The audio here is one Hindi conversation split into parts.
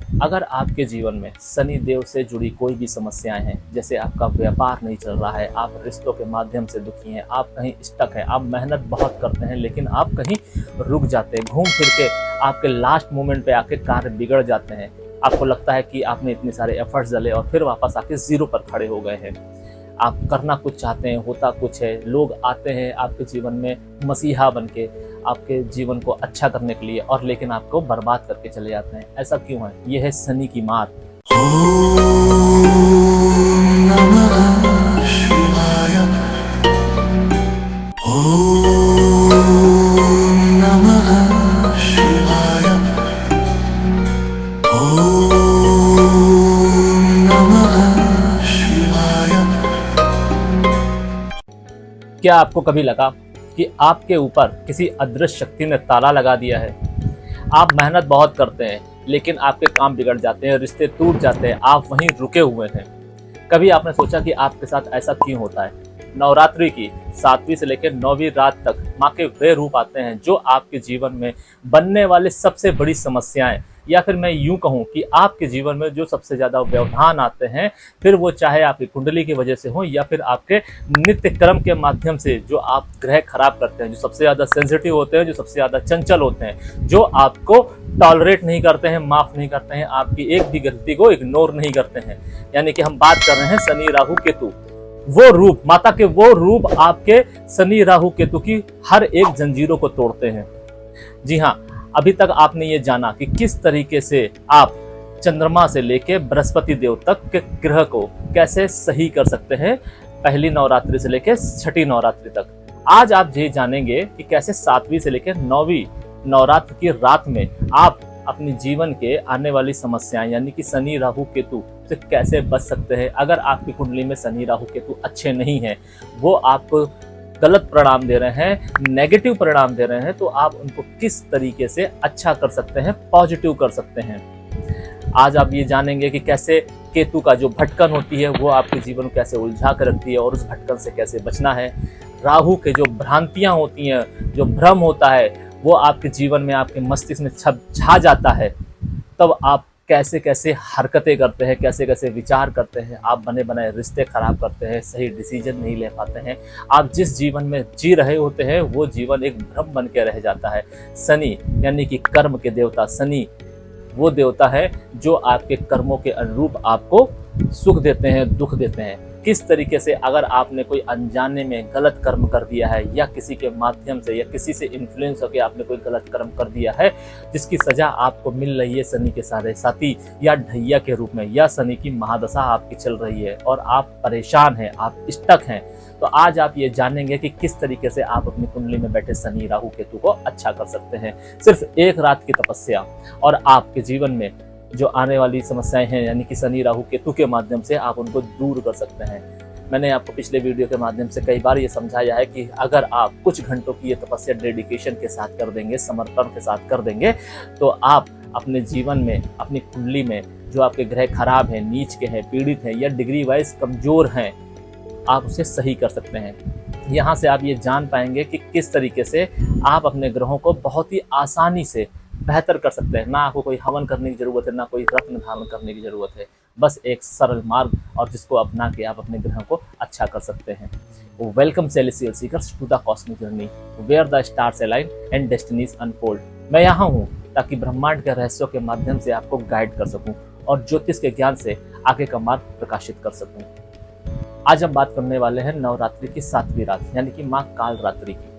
अगर आपके जीवन में शनि देव से जुड़ी कोई भी समस्याएं हैं, जैसे आपका व्यापार नहीं चल रहा है, आप रिश्तों के माध्यम से दुखी हैं, आप कहीं स्टक हैं, आप मेहनत बहुत करते हैं लेकिन आप कहीं रुक जाते हैं, घूम फिर के आपके लास्ट मोमेंट पे आके कार्य बिगड़ जाते हैं, आपको लगता है कि आपने इतने सारे एफर्ट्स डाले और फिर वापस आके जीरो पर खड़े हो गए हैं। आप करना कुछ चाहते हैं, होता कुछ है, लोग आते हैं आपके जीवन में मसीहा बन के आपके जीवन को अच्छा करने के लिए, और लेकिन आपको बर्बाद करके चले जाते हैं। ऐसा क्यों है? यह है शनि की मार। क्या आपको कभी लगा कि आपके ऊपर किसी अदृश्य शक्ति ने ताला लगा दिया है? आप मेहनत बहुत करते हैं लेकिन आपके काम बिगड़ जाते हैं, रिश्ते टूट जाते हैं, आप वहीं रुके हुए हैं। कभी आपने सोचा कि आपके साथ ऐसा क्यों होता है? नवरात्रि की 7वीं से लेकर 9वीं रात तक माँ के वे रूप आते हैं जो आपके जीवन में बनने वाले सबसे बड़ी समस्याएं, या फिर मैं यूं कहूं कि आपके जीवन में जो सबसे ज्यादा व्यवधान आते हैं, फिर वो चाहे आपकी कुंडली की वजह से हो या फिर आपके नित्य कर्म के माध्यम से, जो आप ग्रह खराब करते हैं, जो सबसे ज्यादा सेंसिटिव होते हैं, जो सबसे ज्यादा चंचल होते हैं, जो आपको टॉलरेट नहीं करते हैं, माफ नहीं करते हैं, आपकी एक भी गलती को इग्नोर नहीं करते हैं। यानी कि हम बात कर रहे हैं शनि राहु केतु। वो रूप, माता के वो रूप आपके शनि राहु केतु की हर एक जंजीरों को तोड़ते हैं। जी हाँ, अभी तक आपने ये जाना कि किस तरीके से आप चंद्रमा से लेकर बृहस्पति देव तक के ग्रह को कैसे सही कर सकते हैं, पहली नवरात्रि से लेकर छठी नवरात्रि तक। आज आप ये जानेंगे कि कैसे 7वीं से लेकर 9वीं नवरात्र की रात में आप अपने जीवन के आने वाली समस्याएं यानी कि शनि राहु केतु से कैसे बच सकते हैं। अगर आपकी कुंडली में शनि राहु केतु अच्छे नहीं हैं, वो आपको गलत परिणाम दे रहे हैं, नेगेटिव परिणाम दे रहे हैं, तो आप उनको किस तरीके से अच्छा कर सकते हैं, पॉजिटिव कर सकते हैं। आज आप ये जानेंगे कि कैसे केतु का जो भटकन होती है वो आपके जीवन को कैसे उलझा कर रखती है और उस भटकन से कैसे बचना है। राहु के जो भ्रांतियां होती हैं, जो भ्रम होता है, वो आपके जीवन में, आपके मस्तिष्क में छा जाता है, तब आप कैसे कैसे हरकतें करते हैं, कैसे कैसे विचार करते हैं, आप बने बनाए रिश्ते खराब करते हैं, सही डिसीजन नहीं ले पाते हैं, आप जिस जीवन में जी रहे होते हैं वो जीवन एक भ्रम बन के रह जाता है। शनि यानी कि कर्म के देवता, शनि वो देवता है जो आपके कर्मों के अनुरूप आपको सुख देते हैं, दुख देते हैं। किस तरीके से, अगर आपने कोई अनजाने में गलत कर्म कर दिया है या किसी के माध्यम से या किसी से इन्फ्लुएंस होकर आपने कोई गलत कर्म कर दिया है जिसकी सजा आपको मिल रही है शनि के सारे साथी या ढैया के रूप में, या शनि की महादशा आपकी चल रही है और आप परेशान हैं, आप स्टक हैं, तो आज आप ये जानेंगे कि किस तरीके से आप अपनी कुंडली में बैठे शनि राहु केतु को अच्छा कर सकते हैं। सिर्फ एक रात की तपस्या और आपके जीवन में जो आने वाली समस्याएं हैं यानी कि शनि राहु केतु के माध्यम से आप उनको दूर कर सकते हैं। मैंने आपको पिछले वीडियो के माध्यम से कई बार ये समझाया है कि अगर आप कुछ घंटों की ये तपस्या डेडिकेशन के साथ कर देंगे, समर्पण के साथ कर देंगे, तो आप अपने जीवन में, अपनी कुंडली में जो आपके ग्रह खराब हैं, नीच के हैं, पीड़ित हैं या डिग्री वाइज कमजोर हैं, आप उसे सही कर सकते हैं। यहाँ से आप ये जान पाएंगे कि किस तरीके से आप अपने ग्रहों को बहुत ही आसानी से बेहतर कर सकते हैं। ना आपको कोई हवन करने की जरूरत है, ना कोई रत्न धारण करने की जरूरत है, बस एक सरल मार्ग और जिसको अपना के आप अपने ग्रहों को अच्छा कर सकते हैं। Welcome celestial seekers to the cosmic journey where the stars align and destinies unfold. मैं यहाँ हूँ ताकि ब्रह्मांड के रहस्यों के माध्यम से आपको गाइड कर सकूँ और ज्योतिष के ज्ञान से आगे का मार्ग प्रकाशित कर सकूँ। आज हम बात करने वाले हैं नवरात्रि की 7वीं रात यानी कि माँ काल रात्रि की।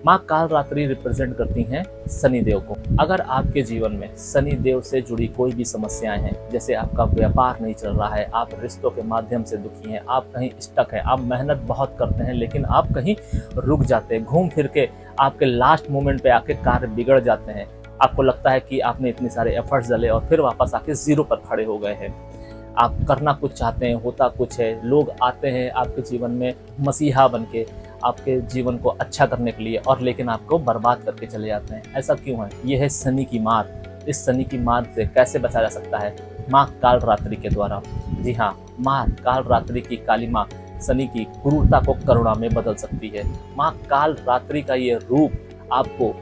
माँ काल रात्रि रिप्रेजेंट करती हैं शनि देव को। अगर आपके जीवन में शनि देव से जुड़ी कोई भी समस्याएं हैं, जैसे आपका व्यापार नहीं चल रहा है, आप रिश्तों के माध्यम से दुखी हैं, आप कहीं स्टक हैं, आप मेहनत बहुत करते हैं लेकिन आप कहीं रुक जाते हैं, घूम फिर के आपके लास्ट मोमेंट पे आके कार्य बिगड़ जाते हैं, आपको लगता है कि आपने इतने सारे एफर्ट्स डाले और फिर वापस आके जीरो पर खड़े हो गए हैं। आप करना कुछ चाहते हैं, होता कुछ है, लोग आते हैं आपके जीवन में मसीहा बन के आपके जीवन को अच्छा करने के लिए, और लेकिन आपको बर्बाद करके चले जाते हैं। ऐसा क्यों है? ये है शनि की मार। इस शनि की मार से कैसे बचा जा सकता है? माँ काल रात्रि के द्वारा। जी हाँ, माँ काल रात्रि की काली माँ शनि की क्रूरता को करुणा में बदल सकती है। माँ काल रात्रि का ये रूप आपको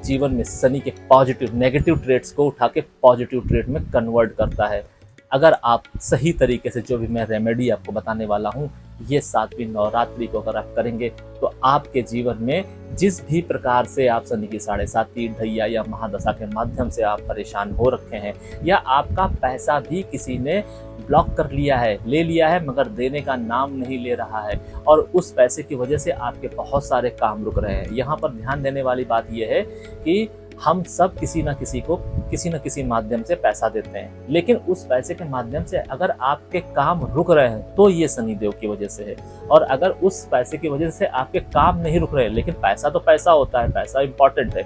जीवन में शनि के पॉजिटिव नेगेटिव ट्रेड्स को उठा के पॉजिटिव ट्रेड में कन्वर्ट करता है। अगर आप सही तरीके से जो भी मैं रेमेडी आपको बताने वाला हूँ, ये 7वीं नवरात्रि को अगर आप करेंगे तो आपके जीवन में जिस भी प्रकार से आप शनि की 7.5 ढैया या महादशा के माध्यम से आप परेशान हो रखे हैं, या आपका पैसा भी किसी ने ब्लॉक कर लिया है, ले लिया है, मगर देने का नाम नहीं ले रहा है, और उस पैसे की वजह से आपके बहुत सारे काम रुक रहे हैं। यहाँ पर ध्यान देने वाली बात यह है कि हम सब किसी न किसी को किसी न किसी माध्यम से पैसा देते हैं, लेकिन उस पैसे के माध्यम से अगर आपके काम रुक रहे हैं तो ये शनिदेव की वजह से है। और अगर उस पैसे की वजह से आपके काम नहीं रुक रहे, लेकिन पैसा तो पैसा होता है, पैसा इंपॉर्टेंट है,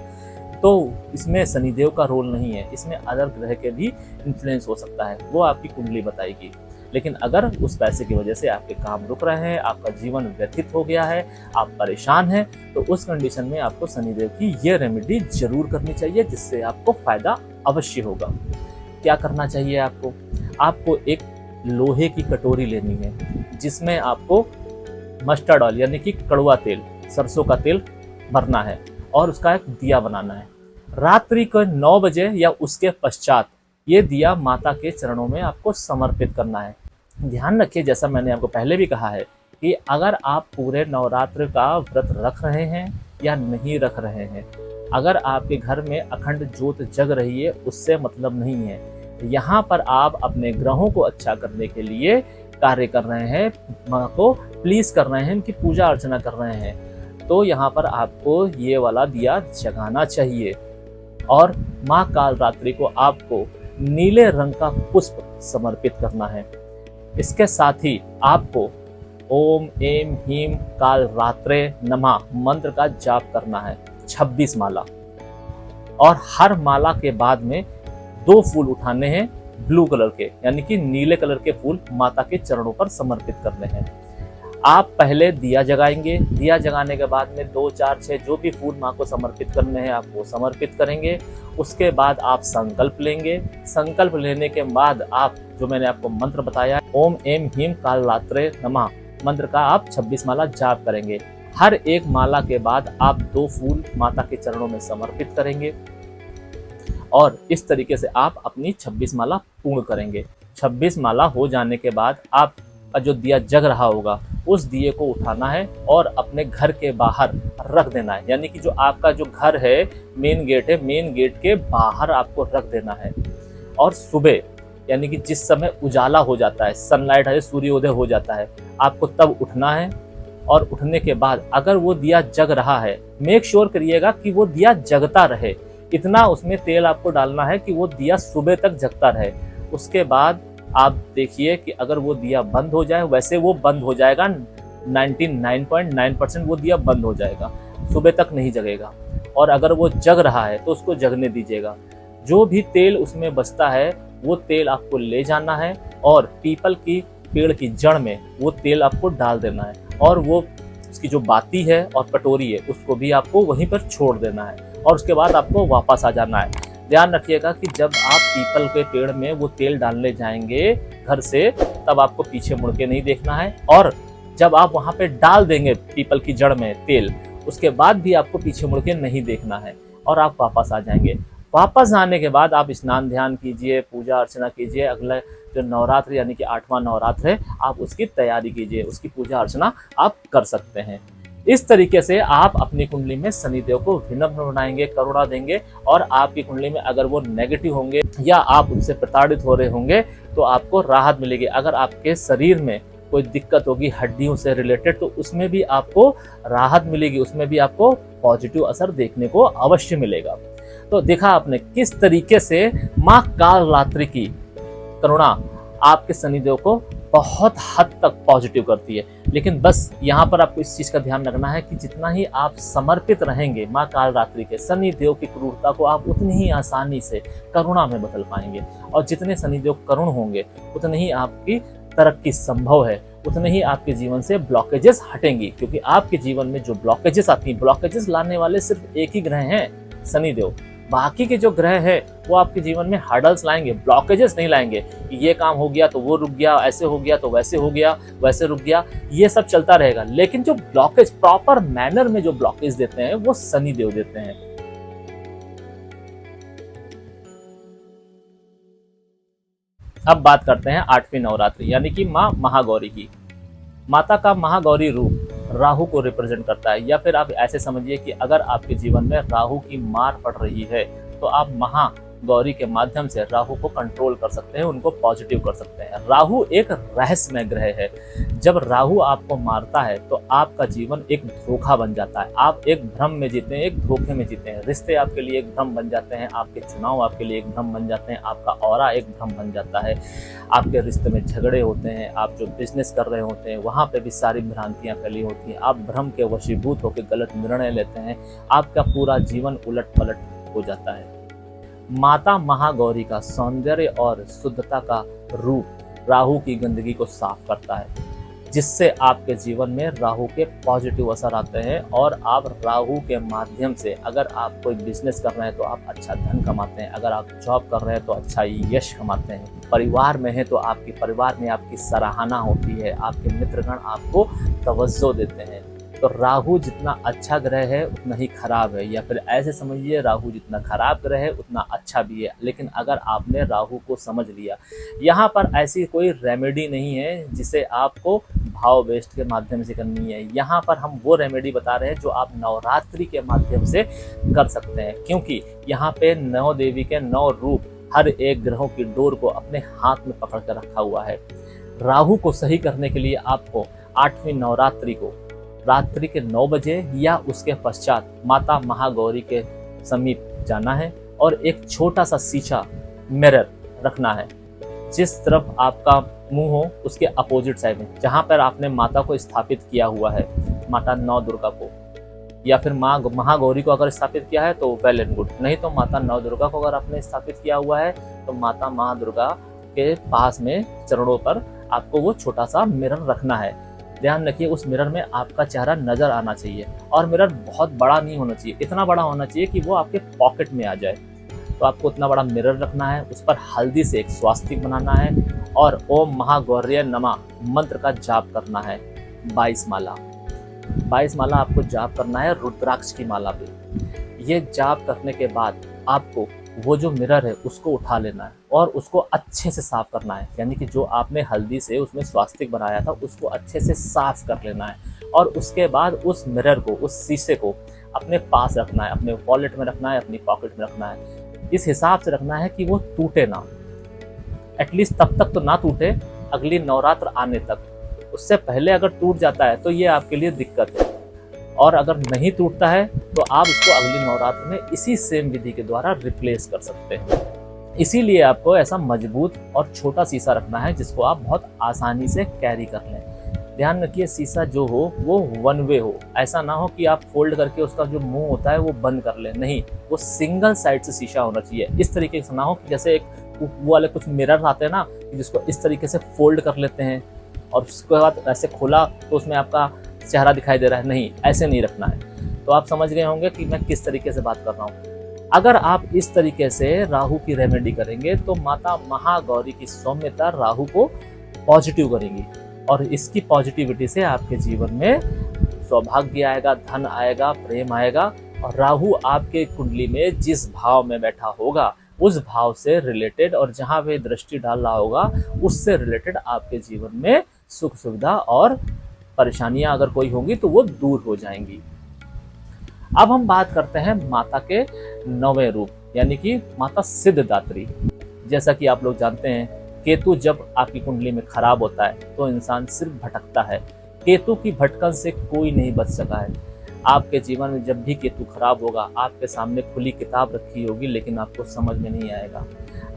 तो इसमें शनिदेव का रोल नहीं है, इसमें अदर ग्रह के भी इन्फ्लुएंस हो सकता है, वो आपकी कुंडली बताएगी। लेकिन अगर उस पैसे की वजह से आपके काम रुक रहे हैं, आपका जीवन व्यथित हो गया है, आप परेशान हैं, तो उस कंडीशन में आपको शनिदेव की ये रेमेडी जरूर करनी चाहिए, जिससे आपको फायदा अवश्य होगा। क्या करना चाहिए आपको? आपको एक लोहे की कटोरी लेनी है, जिसमें आपको मस्टर्ड ऑयल यानी कि कड़वा तेल, सरसों का तेल भरना है, और उसका एक दिया बनाना है। रात्रि को 9 बजे या उसके पश्चात ये दिया माता के चरणों में आपको समर्पित करना है। ध्यान रखिए, जैसा मैंने आपको पहले भी कहा है कि अगर आप पूरे नवरात्र का व्रत रख रहे हैं या नहीं रख रहे हैं, अगर आपके घर में अखंड ज्योत जग रही है, उससे मतलब नहीं है। यहाँ पर आप अपने ग्रहों को अच्छा करने के लिए कार्य कर रहे हैं, माँ को प्लीज कर रहे हैं, उनकी पूजा अर्चना कर रहे हैं, तो यहाँ पर आपको ये वाला दिया जगाना चाहिए। और माँ कालरात्रि को आपको नीले रंग का पुष्प समर्पित करना है। इसके साथ ही आपको ओम एम ह्रीम कालरात्रे नमः मंत्र का जाप करना है 26 माला, और हर माला के बाद में 2 फूल उठाने हैं ब्लू कलर के, यानी कि नीले कलर के फूल माता के चरणों पर समर्पित करने हैं। आप पहले दिया जगाएंगे, दिया जगाने के बाद में 2, 4, 6 जो भी फूल माँ को समर्पित करने हैं आप वो समर्पित करेंगे। उसके बाद आप संकल्प लेंगे। संकल्प लेने के बाद आप जो मैंने आपको मंत्र बताया, ओम एम ह्रीम कालरात्रे नमः मंत्र का आप 26 माला जाप करेंगे। हर एक माला के बाद आप 2 फूल माता के चरणों में समर्पित करेंगे, और इस तरीके से आप अपनी 26 माला पूर्ण करेंगे। 26 माला हो जाने के बाद आप जो दिया जग रहा होगा उस दिए को उठाना है और अपने घर के बाहर रख देना है, यानी कि जो आपका जो घर है, मेन गेट है, मेन गेट के बाहर आपको रख देना है। और सुबह यानी कि जिस समय उजाला हो जाता है, सनलाइट है, सूर्योदय हो जाता है, आपको तब उठना है। और उठने के बाद अगर वो दिया जग रहा है, मेक श्योर करिएगा कि वो दिया जगता रहे, इतना उसमें तेल आपको डालना है कि वो दिया सुबह तक जगता रहे। उसके बाद आप देखिए कि अगर वो दिया बंद हो जाए, वैसे वो बंद हो जाएगा, 99.9% वो दिया बंद हो जाएगा, सुबह तक नहीं जगेगा। और अगर वो जग रहा है तो उसको जगने दीजिएगा। जो भी तेल उसमें बचता है वो तेल आपको ले जाना है और पीपल की पेड़ की जड़ में वो तेल आपको डाल देना है, और वो उसकी जो बाती है और कटोरी है उसको भी आपको वहीं पर छोड़ देना है, और उसके बाद आपको वापस आ जाना है। ध्यान रखिएगा कि जब आप पीपल के पेड़ में वो तेल डालने जाएंगे घर से, तब आपको पीछे मुड़ के नहीं देखना है, और जब आप वहां पे डाल देंगे पीपल की जड़ में तेल, उसके बाद भी आपको पीछे मुड़ के नहीं देखना है, और आप वापस आ जाएंगे। वापस आने के बाद आप स्नान ध्यान कीजिए, पूजा अर्चना कीजिए। अगला जो नवरात्र यानी कि 8वां नवरात्र है, आप उसकी तैयारी कीजिए, उसकी पूजा अर्चना आप कर सकते हैं। इस तरीके से आप अपनी कुंडली में शनिदेव को विनम्र बनाएंगे, करुणा देंगे, और आपकी कुंडली में अगर वो नेगेटिव होंगे या आप उनसे प्रताड़ित हो रहे होंगे तो आपको राहत मिलेगी। अगर आपके शरीर में कोई दिक्कत होगी हड्डियों से रिलेटेड, तो उसमें भी आपको राहत मिलेगी, उसमें भी आपको पॉजिटिव असर देखने को अवश्य मिलेगा। तो देखा आपने किस तरीके से माँ कालरात्रि की करुणा आपके शनिदेव को बहुत हद तक पॉजिटिव करती है। लेकिन बस यहाँ पर आपको इस चीज का ध्यान रखना है कि जितना ही आप समर्पित रहेंगे माँ कालरात्रि के, शनिदेव की क्रूरता को आप उतनी ही आसानी से करुणा में बदल पाएंगे, और जितने शनिदेव करुण होंगे उतनी ही आपकी तरक्की संभव है, उतने ही आपके जीवन से ब्लॉकेजेस हटेंगी। क्योंकि आपके जीवन में जो ब्लॉकेजेस आती हैं, ब्लॉकेजेस लाने वाले सिर्फ एक ही ग्रह हैं, शनिदेव। बाकी के जो ग्रह है वो आपके जीवन में हर्डल्स लाएंगे, ब्लॉकेजेस नहीं लाएंगे कि ये काम हो गया तो वो रुक गया, ऐसे हो गया तो वैसे हो गया, वैसे रुक गया, ये सब चलता रहेगा। लेकिन जो ब्लॉकेज प्रॉपर मैनर में जो ब्लॉकेज देते हैं वो शनिदेव देते हैं। अब बात करते हैं 8वीं नवरात्रि यानी कि माँ महागौरी की। माता का महागौरी रूप राहु को रिप्रेजेंट करता है, या फिर आप ऐसे समझिए कि अगर आपके जीवन में राहु की मार पड़ रही है तो आप महागौरी के माध्यम से राहु को कंट्रोल कर सकते हैं, उनको पॉजिटिव कर सकते हैं। राहु एक रहस्यमय ग्रह है। जब राहु आपको मारता है तो आपका जीवन एक धोखा बन जाता है, आप एक भ्रम में जीते हैं, एक धोखे में जीते हैं। रिश्ते आपके लिए एक भ्रम बन जाते हैं, आपके चुनाव आपके लिए एक भ्रम बन जाते हैं, आपका ऑरा एक भ्रम बन जाता है, आपके रिश्ते में झगड़े होते हैं, आप जो बिजनेस कर रहे होते हैं वहाँ पे भी सारी भ्रांतियाँ फैली होती हैं, आप भ्रम के वशीभूत होकर गलत निर्णय लेते हैं, आपका पूरा जीवन उलट पलट हो जाता है। माता महागौरी का सौंदर्य और शुद्धता का रूप राहु की गंदगी को साफ करता है, जिससे आपके जीवन में राहु के पॉजिटिव असर आते हैं और आप राहु के माध्यम से, अगर आप कोई बिजनेस कर रहे हैं तो आप अच्छा धन कमाते हैं, अगर आप जॉब कर रहे हैं तो अच्छा यश कमाते हैं, परिवार में है तो आपके परिवार में आपकी सराहना होती है, आपके मित्रगण आपको तवज्जो देते हैं। तो राहु जितना अच्छा ग्रह है उतना ही खराब है, या फिर ऐसे समझिए राहु जितना खराब ग्रह है उतना अच्छा भी है। लेकिन अगर आपने राहु को समझ लिया, यहाँ पर ऐसी कोई रेमेडी नहीं है जिसे आपको भाव वेस्ट के माध्यम से करनी है। यहाँ पर हम वो रेमेडी बता रहे हैं जो आप नवरात्रि के माध्यम से कर सकते हैं, क्योंकि यहाँ पे 9 देवी के 9 रूप हर एक ग्रहों की डोर को अपने हाथ में पकड़ कर रखा हुआ है। राहु को सही करने के लिए आपको 8वीं नवरात्रि को रात्रि के 9 बजे या उसके पश्चात माता महागौरी के समीप जाना है और एक छोटा सा शीशा मिरर रखना है। जिस तरफ आपका मुंह हो उसके अपोजिट साइड में, जहां पर आपने माता को स्थापित किया हुआ है, माता नौ दुर्गा को या फिर माँ महागौरी को अगर स्थापित किया है तो वेल एंड गुड, नहीं तो माता नौ दुर्गा को अगर आपने स्थापित किया हुआ है तो माता महादुर्गा के पास में चरणों पर आपको वो छोटा सा मिरर रखना है। ध्यान रखिए उस मिरर में आपका चेहरा नजर आना चाहिए, और मिरर बहुत बड़ा नहीं होना चाहिए, इतना बड़ा होना चाहिए कि वो आपके पॉकेट में आ जाए। तो आपको उतना बड़ा मिरर रखना है, उस पर हल्दी से एक स्वास्तिक बनाना है और ओम महागौर्य नमः मंत्र का जाप करना है 22 माला। 22 माला आपको जाप करना है रुद्राक्ष की माला पे। ये जाप करने के बाद आपको वो जो मिरर है उसको उठा लेना है और उसको अच्छे से साफ करना है, यानी कि जो आपने हल्दी से उसमें स्वास्तिक बनाया था उसको अच्छे से साफ कर लेना है। और उसके बाद उस मिरर को, उस शीशे को अपने पास रखना है, अपने वॉलेट में रखना है, अपनी पॉकेट में रखना है। इस हिसाब से रखना है कि वो टूटे ना, एटलीस्ट तब तक तो ना टूटे अगली नवरात्र आने तक। उससे पहले अगर टूट जाता है तो ये आपके लिए दिक्कत है, और अगर नहीं टूटता है तो आप इसको अगली नवरात्र में इसी सेम विधि के द्वारा रिप्लेस कर सकते हैं। इसीलिए आपको ऐसा मजबूत और छोटा शीशा रखना है जिसको आप बहुत आसानी से कैरी कर लें। ध्यान रखिए शीशा जो हो वो 1 वे हो, ऐसा ना हो कि आप फोल्ड करके उसका जो मुंह होता है वो बंद कर लें, नहीं, वो सिंगल साइड से शीशा होना चाहिए। इस तरीके से ना हो कि जैसे एक वो वाले कुछ मिरर आते हैं ना जिसको इस तरीके से फोल्ड कर लेते हैं और उसके बाद ऐसे खोला तो उसमें आपका चेहरा दिखाई दे रहा है, नहीं, ऐसे नहीं रखना है। तो आप समझ गए होंगे कि मैं किस तरीके से बात कर रहा हूँ। अगर आप इस तरीके से राहु की रेमेडी करेंगे तो माता महागौरी की सौम्यता राहु को पॉजिटिव करेंगी, और इसकी पॉजिटिविटी से आपके जीवन में सौभाग्य आएगा, धन आएगा, प्रेम आएगा, और राहु आपके कुंडली में जिस भाव में बैठा होगा उस भाव से रिलेटेड और जहां पे दृष्टि डाल रहा होगा उससे रिलेटेड आपके जीवन में सुख सुविधा और परेशानियां अगर कोई होंगी तो वो दूर हो जाएंगी। अब हम बात करते हैं माता के 9वें रूप यानी कि माता सिद्धदात्री। जैसा कि आप लोग जानते हैं केतु जब आपकी कुंडली में खराब होता है तो इंसान सिर्फ भटकता है। केतु की भटकन से कोई नहीं बच सका है। आपके जीवन में जब भी केतु खराब होगा आपके सामने खुली किताब रखी होगी लेकिन आपको समझ में नहीं आएगा।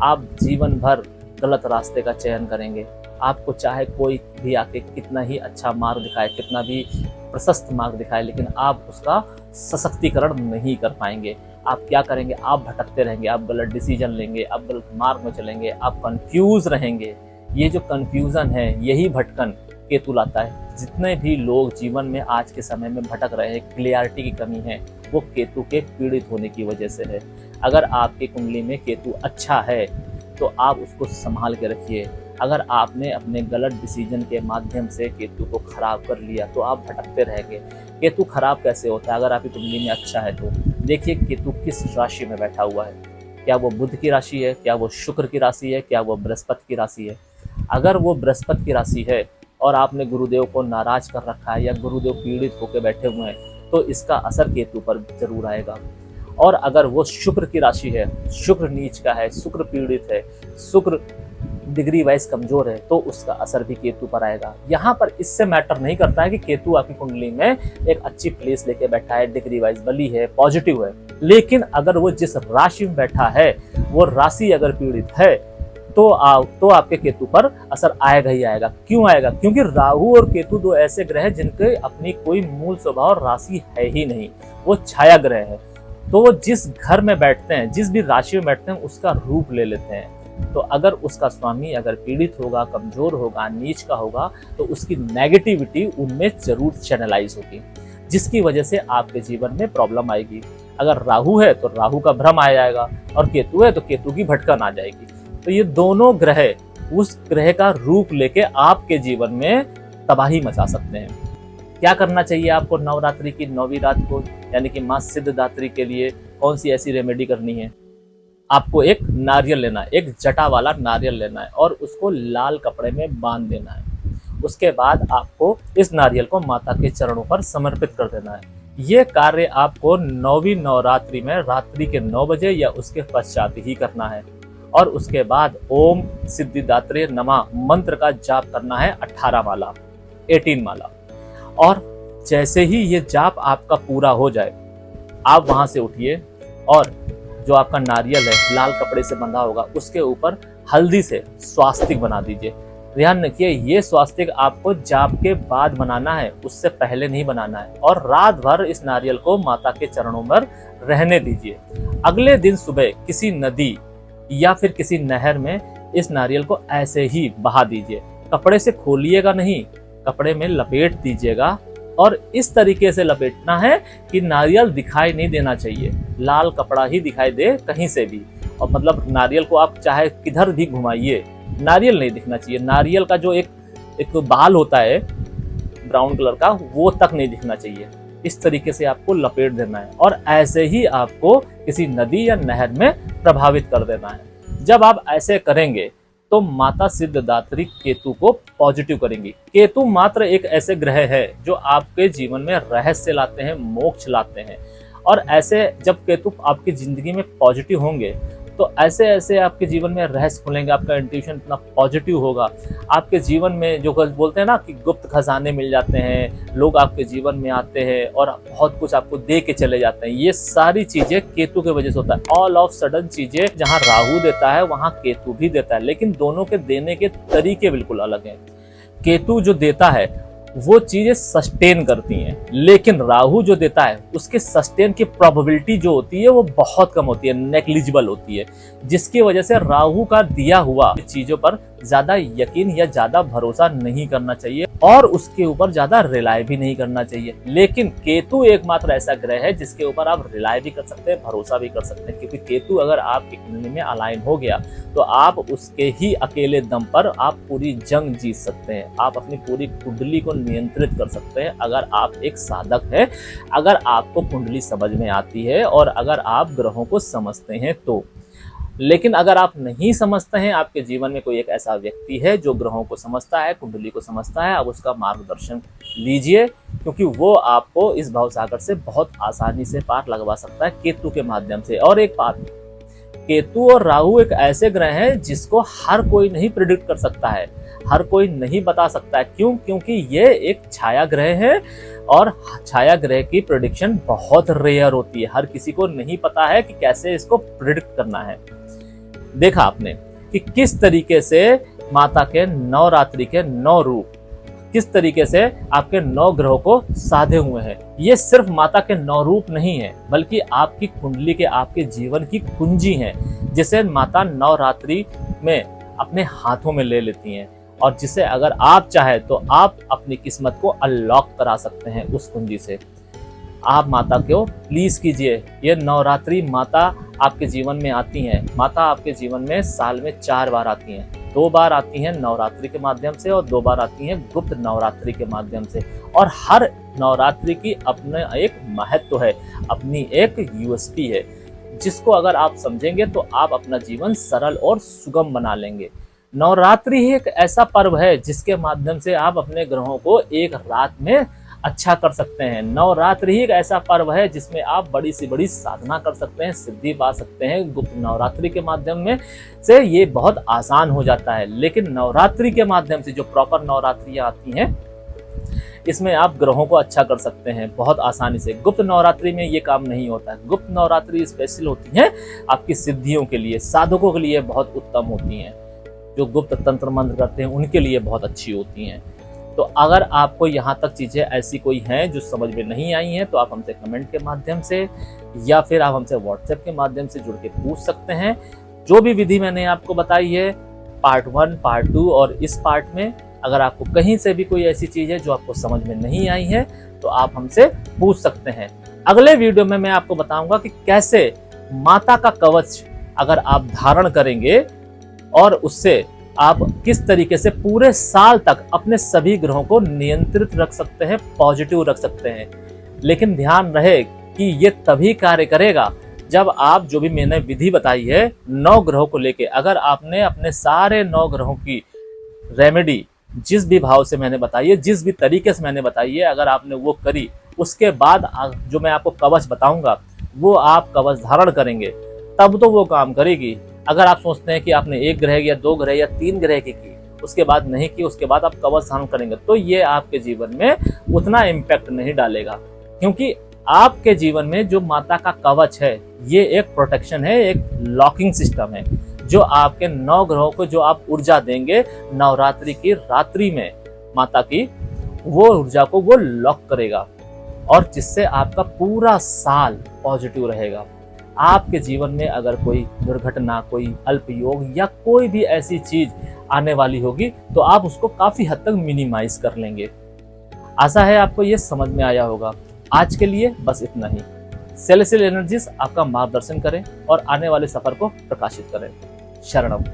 आप जीवन भर गलत रास्ते का चयन करेंगे। आपको चाहे कोई भी आके कितना ही अच्छा मार्ग दिखाए, कितना भी प्रशस्त मार्ग दिखाए, लेकिन आप उसका सशक्तिकरण नहीं कर पाएंगे। आप क्या करेंगे? आप भटकते रहेंगे, आप गलत डिसीजन लेंगे, आप गलत मार्ग में चलेंगे, आप कंफ्यूज रहेंगे। ये जो कंफ्यूजन है यही भटकन केतु लाता है। जितने भी लोग जीवन में आज के समय में भटक रहे हैं, क्लियरिटी की कमी है, वो केतु के पीड़ित होने की वजह से है। अगर आपकी कुंडली में केतु अच्छा है तो आप उसको संभाल के रखिए। अगर आपने अपने गलत डिसीजन के माध्यम से केतु को खराब कर लिया तो आप भटकते रहेंगे। केतु खराब कैसे होता है? अगर आपकी कुंडली में अच्छा है तो देखिए केतु किस राशि में बैठा हुआ है। क्या वो बुध की राशि है, क्या वो शुक्र की राशि है, क्या वो बृहस्पति की राशि है। अगर वो बृहस्पति की राशि है और आपने गुरुदेव को नाराज कर रखा है या गुरुदेव पीड़ित होकर बैठे हुए हैं, तो इसका असर केतु पर जरूर आएगा। और अगर वो शुक्र की राशि है, शुक्र नीच का है, शुक्र पीड़ित है, शुक्र डिग्री वाइज कमजोर है, तो उसका असर भी केतु पर आएगा। यहाँ पर इससे मैटर नहीं करता है कि केतु आपकी कुंडली में एक अच्छी प्लेस लेके बैठा है, डिग्री वाइज बली है, पॉजिटिव है, लेकिन अगर वो जिस राशि में बैठा है वो राशि अगर पीड़ित है तो आपके केतु पर असर आएगा ही आएगा। क्यों आएगा? क्योंकि राहु और केतु दो ऐसे ग्रह हैं जिनके अपनी कोई मूल स्वभाव राशि है ही नहीं, वो छाया ग्रह है। तो वो जिस घर में बैठते हैं, जिस भी राशि में बैठते हैं, उसका रूप ले लेते हैं। तो अगर उसका स्वामी अगर पीड़ित होगा, कमजोर होगा, नीच का होगा, तो उसकी नेगेटिविटी उनमें जरूर चैनलाइज होगी, जिसकी वजह से आपके जीवन में प्रॉब्लम आएगी। अगर राहु है तो राहु का भ्रम आ जाएगा, और केतु है तो केतु की भटकन आ जाएगी। तो ये दोनों ग्रह उस ग्रह का रूप लेके आपके जीवन में तबाही मचा सकते हैं। क्या करना चाहिए आपको नवरात्रि की 9वीं रात को, यानी कि मां सिद्धदात्री के लिए कौन सी ऐसी रेमेडी करनी है? आपको एक नारियल लेना है, एक जटा वाला नारियल लेना है और उसको लाल कपड़े में बांध देना है। उसके बाद आपको इस नारियल को माता के चरणों पर समर्पित कर देना है। ये कार्य आपको 9वीं नवरात्रि में रात्रि के 9 बजे या उसके पश्चात ही करना है। और उसके बाद ओम सिद्धिदात्रे नमः मंत्र का जाप करना है 18 माला, 18 माला। और जैसे ही ये जाप आपका पूरा हो जाए, आप वहां से उठिए और जो आपका नारियल है लाल कपड़े से बंधा होगा, उसके ऊपर हल्दी से स्वास्तिक बना दीजिए। ध्यान रखिए, ये स्वास्तिक आपको जाप के बाद बनाना है, उससे पहले नहीं बनाना है। और रात भर इस नारियल को माता के चरणों पर रहने दीजिए। अगले दिन सुबह किसी नदी या फिर किसी नहर में इस नारियल को ऐसे ही बहा दीजिए। कपड़े से खोलिएगा नहीं, कपड़े में लपेट दीजिएगा। और इस तरीके से लपेटना है कि नारियल दिखाई नहीं देना चाहिए, लाल कपड़ा ही दिखाई दे कहीं से भी। और मतलब नारियल को आप चाहे किधर भी घुमाइए, नारियल नहीं दिखना चाहिए। नारियल का जो एक बाल होता है ब्राउन कलर का, वो तक नहीं दिखना चाहिए। इस तरीके से आपको लपेट देना है और ऐसे ही आपको किसी नदी या नहर में प्रभावित कर देना है। जब आप ऐसे करेंगे तो माता सिद्धदात्री केतु को पॉजिटिव करेंगी। केतु मात्र एक ऐसे ग्रह है जो आपके जीवन में रहस्य लाते हैं, मोक्ष लाते हैं। और ऐसे जब केतु आपकी जिंदगी में पॉजिटिव होंगे तो ऐसे ऐसे आपके जीवन में रहस्य खुलेंगे, आपका इंट्यूशन इतना पॉजिटिव होगा। आपके जीवन में जो बोलते हैं ना कि गुप्त खजाने मिल जाते हैं, लोग आपके जीवन में आते हैं और बहुत कुछ आपको दे के चले जाते हैं। ये सारी चीजें केतु के वजह से होता है। ऑल ऑफ सडन चीजें जहाँ राहु देता है वहाँ केतु भी देता है, लेकिन दोनों के देने के तरीके बिल्कुल अलग हैं। केतु जो देता है वो चीजें सस्टेन करती हैं, लेकिन राहु जो देता है उसके सस्टेन की प्रोबेबिलिटी जो होती है वो बहुत कम होती है, नेग्लिजिबल होती है। जिसकी वजह से राहु का दिया हुआ चीजों पर ज्यादा यकीन या ज्यादा भरोसा नहीं करना चाहिए और उसके ऊपर ज्यादा रिलाय भी नहीं करना चाहिए। लेकिन केतु एकमात्र ऐसा ग्रह है जिसके ऊपर आप रिलाय भी कर सकते हैं, भरोसा भी कर सकते हैं। क्योंकि केतु अगर आपकी कुंडली में अलाइन हो गया तो आप उसके ही अकेले दम पर आप पूरी जंग जीत सकते हैं। आप अपनी पूरी कुंडली को नियंत्रित कर सकते हैं अगर आप एक साधक हैं, अगर आपको कुंडली समझ में आती है और अगर आप ग्रहों को समझते हैं तो। लेकिन अगर आप नहीं समझते हैं, आपके जीवन में कोई एक ऐसा व्यक्ति है जो ग्रहों को समझता है, कुंडली को समझता है, आप उसका मार्गदर्शन लीजिए, क्योंकि वो आपको इस भवसागर से बहुत आसानी से पार लगवा सकता है केतु के माध्यम से। और एक बात, केतु और राहु एक ऐसे ग्रह हैं जिसको हर कोई नहीं प्रिडिक्ट कर सकता है, हर कोई नहीं बता सकता है। क्यों? क्योंकि ये एक छाया ग्रह है और छाया ग्रह की प्रेडिक्शन बहुत रेयर होती है। हर किसी को नहीं पता है कि कैसे इसको प्रिडिक्ट करना है। देखा आपने कि किस तरीके से माता के नवरात्रि के 9 रूप किस तरीके से आपके 9 ग्रहों को साधे हुए हैं। ये सिर्फ माता के 9 रूप नहीं है, बल्कि आपकी कुंडली के, आपके जीवन की कुंजी है, जिसे माता नवरात्रि में अपने हाथों में ले लेती हैं और जिसे अगर आप चाहे तो आप अपनी किस्मत को अनलॉक करा सकते हैं उस कुंजी से। आप माता को प्लीज कीजिए। ये नवरात्रि माता आपके जीवन में आती हैं। माता आपके जीवन में साल में 4 बार आती हैं। 2 बार आती हैं नवरात्रि के माध्यम से और 2 बार आती हैं गुप्त नवरात्रि के माध्यम से। और हर नवरात्रि की अपना एक महत्व है, अपनी एक यूएसपी है। जिसको अगर आप समझेंगे तो आप अपना जीवन सरल और सुगम बना लेंगे। नवरात्रि ही एक ऐसा पर्व है जिसके माध्यम से आप अपने ग्रहों को एक रात में अच्छा कर सकते हैं। नवरात्रि ही एक ऐसा पर्व है जिसमें आप बड़ी से बड़ी साधना कर सकते हैं, सिद्धि पा सकते हैं। गुप्त नवरात्रि के माध्यम में से ये बहुत आसान हो जाता है, लेकिन नवरात्रि के माध्यम से जो प्रॉपर नवरात्रियां आती हैं इसमें आप ग्रहों को अच्छा कर सकते हैं बहुत आसानी से। गुप्त नवरात्रि में ये काम नहीं होता है। गुप्त नवरात्रि स्पेशल होती है आपकी सिद्धियों के लिए, साधकों के लिए बहुत उत्तम होती हैं। जो गुप्त तंत्र मंत्र करते हैं उनके लिए बहुत अच्छी होती हैं। तो अगर आपको यहाँ तक चीज़ें ऐसी कोई हैं जो समझ में नहीं आई हैं तो आप हमसे कमेंट के माध्यम से या फिर आप हमसे व्हाट्सएप के माध्यम से जुड़ के पूछ सकते हैं। जो भी विधि मैंने आपको बताई है पार्ट 1, पार्ट 2 और इस पार्ट में, अगर आपको कहीं से भी कोई ऐसी चीज़ है जो आपको समझ में नहीं आई है तो आप हमसे पूछ सकते हैं। अगले वीडियो में मैं आपको बताऊंगा कि कैसे माता का कवच अगर आप धारण करेंगे और उससे आप किस तरीके से पूरे साल तक अपने सभी ग्रहों को नियंत्रित रख सकते हैं, पॉजिटिव रख सकते हैं। लेकिन ध्यान रहे कि ये तभी कार्य करेगा जब आप जो भी मैंने विधि बताई है 9 ग्रहों को लेके, अगर आपने अपने सारे 9 ग्रहों की रेमेडी जिस भी भाव से मैंने बताई है, जिस भी तरीके से मैंने बताई है, अगर आपने वो करी, उसके बाद जो मैं आपको कवच बताऊंगा वो आप कवच धारण करेंगे तब तो वो काम करेगी। अगर आप सोचते हैं कि आपने 1 ग्रह या 2 ग्रह या 3 ग्रह की उसके बाद नहीं की, उसके बाद आप कवच धारण करेंगे तो ये आपके जीवन में उतना इम्पैक्ट नहीं डालेगा, क्योंकि आपके जीवन में जो माता का कवच है ये एक प्रोटेक्शन है, एक लॉकिंग सिस्टम है जो आपके 9 ग्रहों को जो आप ऊर्जा देंगे नवरात्रि की रात्रि में माता की, वो ऊर्जा को वो लॉक करेगा और जिससे आपका पूरा साल पॉजिटिव रहेगा। आपके जीवन में अगर कोई दुर्घटना, कोई अल्पयोग या कोई भी ऐसी चीज आने वाली होगी तो आप उसको काफी हद तक मिनिमाइज कर लेंगे। आशा है आपको ये समझ में आया होगा। आज के लिए बस इतना ही। सेलेस्टियल एनर्जीज आपका मार्गदर्शन करें और आने वाले सफर को प्रकाशित करें। शरणम।